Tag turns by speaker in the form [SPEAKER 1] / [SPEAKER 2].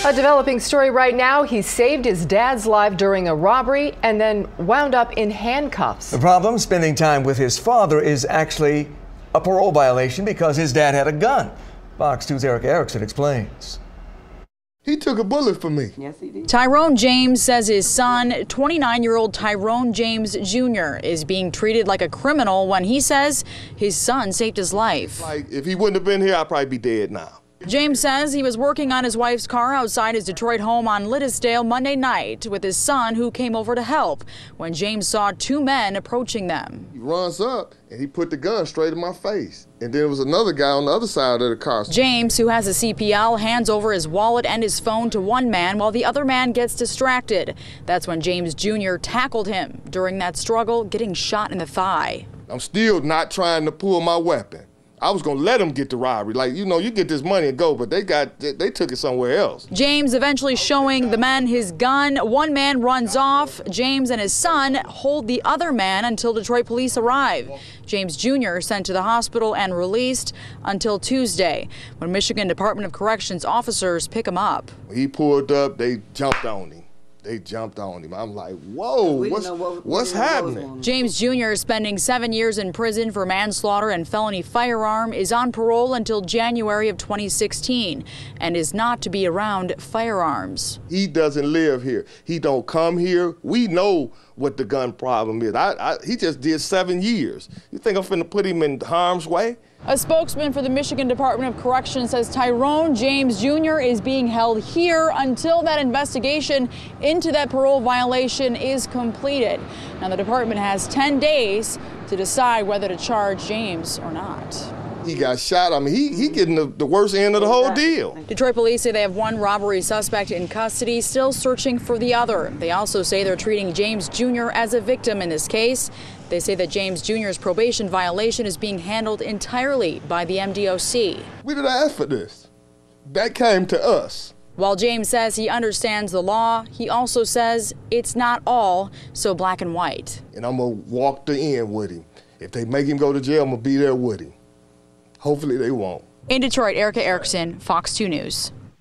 [SPEAKER 1] A developing story right now. He saved his dad's life during a robbery and then wound up in handcuffs.
[SPEAKER 2] The problem, spending time with his father, is actually a parole violation because his dad had a gun. Fox 2's Erica Erickson explains.
[SPEAKER 3] He took a bullet for me.
[SPEAKER 4] Yes, he did.
[SPEAKER 5] Tyrone James says his son, 29-year-old Tyrone James Jr., is being treated like a criminal when he says his son saved his life.
[SPEAKER 3] Like, if he wouldn't have been here, I'd probably be dead now.
[SPEAKER 5] James says he was working on his wife's car outside his Detroit home on Liddesdale Monday night with his son, who came over to help, when James saw two men approaching them.
[SPEAKER 3] He runs up and he put the gun straight in my face. And then there was another guy on the other side of the car.
[SPEAKER 5] James, who has a CPL, hands over his wallet and his phone to one man while the other man gets distracted. That's when James Jr. tackled him. During that struggle, getting shot in the thigh.
[SPEAKER 3] I'm still not trying to pull my weapon. I was going to let them get the robbery. Like, you know, you get this money and go, but they took it somewhere else.
[SPEAKER 5] James eventually showing the men his gun. One man runs off. James and his son hold the other man until Detroit police arrive. James Jr. sent to the hospital and released until Tuesday, when Michigan Department of Corrections officers pick him up.
[SPEAKER 3] When he pulled up, they jumped on him. I'm like, whoa, what's happening?
[SPEAKER 5] James Jr. is spending 7 years in prison for manslaughter and felony firearm, is on parole until January of 2016, and is not to be around firearms.
[SPEAKER 3] He doesn't live here. He don't come here. We know what the gun problem is. He just did 7 years. You think I'm finna put him in harm's way?
[SPEAKER 5] A spokesman for the Michigan Department of Corrections says Tyrone James Jr. is being held here until that investigation into that parole violation is completed. Now, the department has 10 days to decide whether to charge James or not.
[SPEAKER 3] He got shot. I mean, he getting the worst end of the whole deal.
[SPEAKER 5] Detroit police say they have one robbery suspect in custody, still searching for the other. They also say they're treating James Jr. as a victim in this case. They say that James Jr.'s probation violation is being handled entirely by the MDOC.
[SPEAKER 3] We didn't ask for this. That came to us.
[SPEAKER 5] While James says he understands the law, he also says it's not all so black and white.
[SPEAKER 3] And I'm going to walk the end with him. If they make him go to jail, I'm going to be there with him. Hopefully they won't.
[SPEAKER 5] In Detroit, Erica Erickson, Fox 2 News.